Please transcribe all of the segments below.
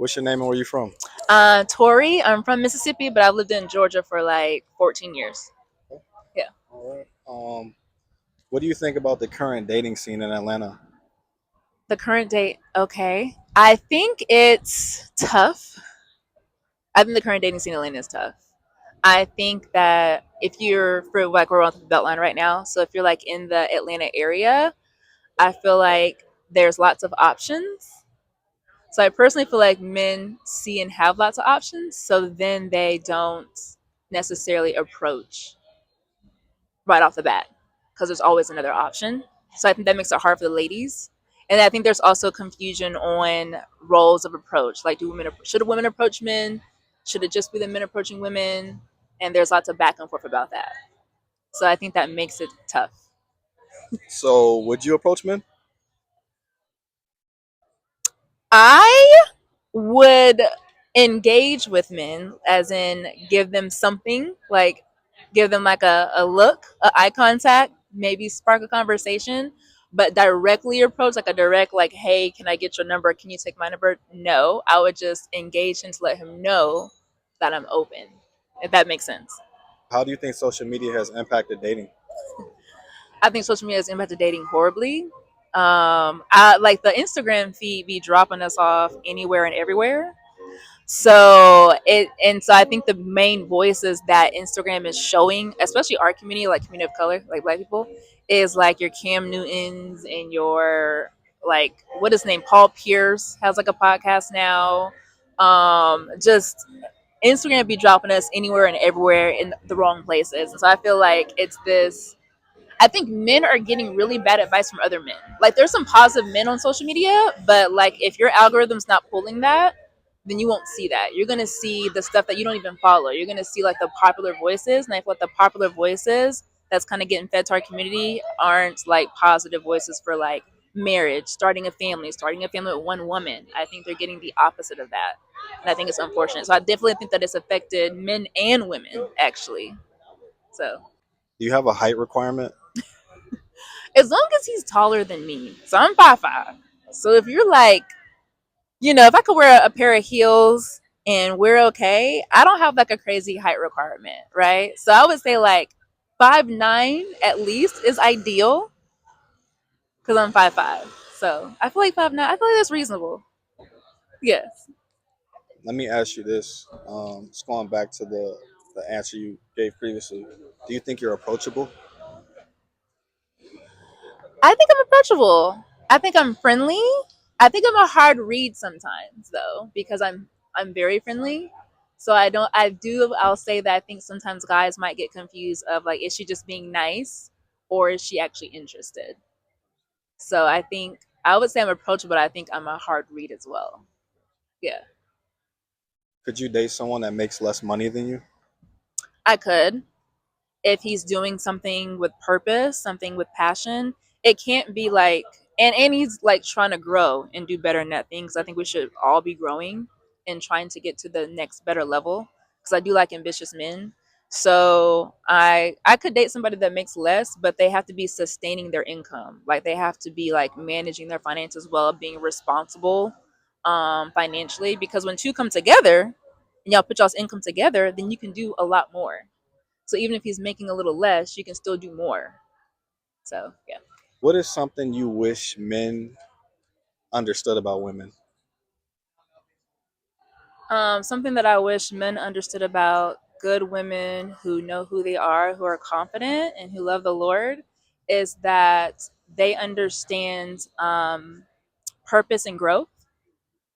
What's your name and where you from? Tori, I'm from Mississippi, but I've lived in Georgia for like 14 years. Yeah. All right. What do you think about the current dating scene in Atlanta? The current date, okay. I think it's tough. I think the current dating scene in Atlanta is tough. I think that if you're, for like, we're on the Beltline right now, so if you're like in the Atlanta area, I feel like there's lots of options. So I personally feel like men see and have lots of options, so then they don't necessarily approach right off the bat because there's always another option. So I think that makes it hard for the ladies. And I think there's also confusion on roles of approach. Like, do women should women approach men? Should it just be the men approaching women? And there's lots of back and forth about that. So I think that makes it tough. So, would you approach men? I would engage with men, as in give them something, like give them like a look, a eye contact, maybe spark a conversation, but directly approach, like a direct, like, hey, can I get your number? Can you take my number? No, I would just engage him to let him know that I'm open, if that makes sense. How do you think social media has impacted dating? I think social media has impacted dating horribly. I like the Instagram feed be dropping us off anywhere and everywhere. So I think the main voices that Instagram is showing, especially our community, like community of color, like Black people, is like your Cam Newtons and your, like, what is his name? Paul Pierce has like a podcast now. Just Instagram be dropping us anywhere and everywhere in the wrong places, and so I feel like it's this. I think men are getting really bad advice from other men. Like, there's some positive men on social media, but like if your algorithm's not pulling that, then you won't see that. You're gonna see the stuff that you don't even follow. You're gonna see like the popular voices, and I feel like the popular voices that's kind of getting fed to our community aren't like positive voices for like marriage, starting a family with one woman. I think they're getting the opposite of that, and I think it's unfortunate. So I definitely think that it's affected men and women actually. So Do you have a height requirement? as long as he's taller than me, so I'm 5'5". So if you're like, if I could wear a pair of heels and we're okay, I don't have like a crazy height requirement, right? So I would say like 5'9" at least is ideal because I'm 5'5". So I feel like 5'9". I feel like that's reasonable. Yes. Let me ask you this. Just going back to the answer you gave previously. Do you think you're approachable? I think I'm approachable. I think I'm friendly. I think I'm a hard read sometimes though, because I'm very friendly. So I'll say that I think sometimes guys might get confused of like, is she just being nice or is she actually interested? So I think I would say I'm approachable, but I think I'm a hard read as well. Yeah. Could you date someone that makes less money than you? I could, if he's doing something with purpose, something with passion. It can't be like, and he's like trying to grow and do better in that thing. Because I think we should all be growing and trying to get to the next better level. Because I do like ambitious men. So I could date somebody that makes less, but they have to be sustaining their income. Like they have to be like managing their finances well, being responsible financially. Because when two come together and y'all put y'all's income together, then you can do a lot more. So even if he's making a little less, you can still do more. So yeah. What is something you wish men understood about women? Something that I wish men understood about good women who know who they are, who are confident, and who love the Lord, is that they understand purpose and growth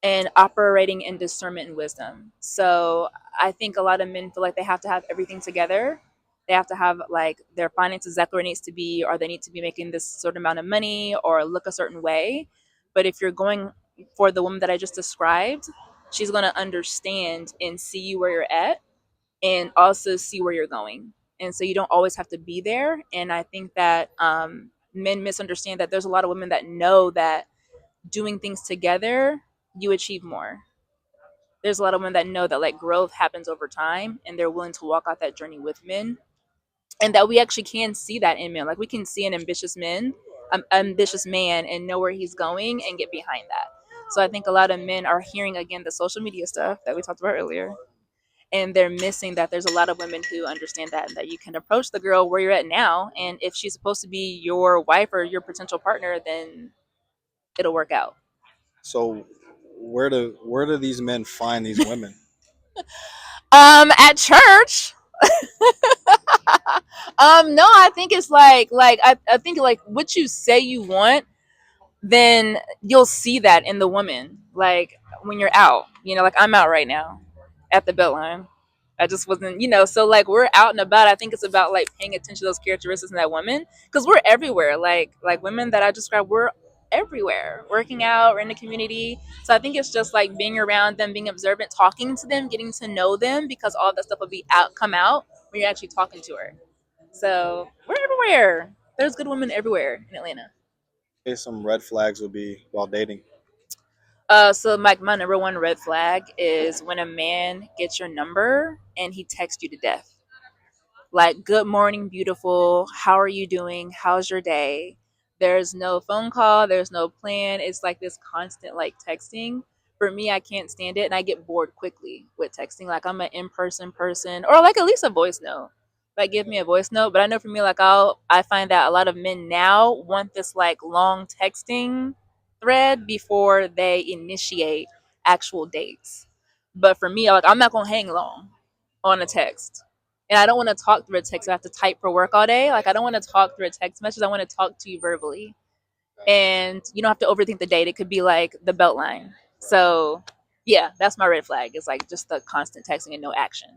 and operating in discernment and wisdom. So I think a lot of men feel like they have to have everything together. They have to have like their finances exactly where it needs to be, or they need to be making this certain amount of money or look a certain way. But if you're going for the woman that I just described, she's going to understand and see you where you're at and also see where you're going. And so you don't always have to be there. And I think that men misunderstand that there's a lot of women that know that doing things together, you achieve more. There's a lot of women that know that like growth happens over time and they're willing to walk out that journey with men. And that we actually can see that in men. Like we can see an ambitious man and know where he's going and get behind that. So I think a lot of men are hearing again the social media stuff that we talked about earlier, and they're missing that there's a lot of women who understand that and that you can approach the girl where you're at now, and if she's supposed to be your wife or your potential partner, then it'll work out. So where do these men find these women? At church. No, I think it's I think like what you say you want, then you'll see that in the woman. Like when you're out, like I'm out right now at the Beltline. I just wasn't, so like we're out and about. I think it's about like paying attention to those characteristics in that woman because we're everywhere. Like women that I described, we're everywhere, working out, we're in the community. So I think it's just like being around them, being observant, talking to them, getting to know them because all that stuff will be come out when you're actually talking to her. So we're everywhere. There's good women everywhere in Atlanta. Okay, some red flags would be while dating. So my number one red flag is when a man gets your number and he texts you to death. Like, good morning, beautiful. How are you doing? How's your day? There's no phone call, there's no plan. It's like this constant like texting. For me, I can't stand it and I get bored quickly with texting. Like, I'm an in-person person or like at least a voice note. Like, give me a voice note. But I know for me, like, I find that a lot of men now want this like long texting thread before they initiate actual dates. But for me, like, I'm not gonna hang long on a text. And I don't want to talk through a text. I have to type for work all day. Like, I don't want to talk through a text message. I want to talk to you verbally. And you don't have to overthink the date. It could be like the Beltline. So, yeah, that's my red flag. It's like just the constant texting and no action.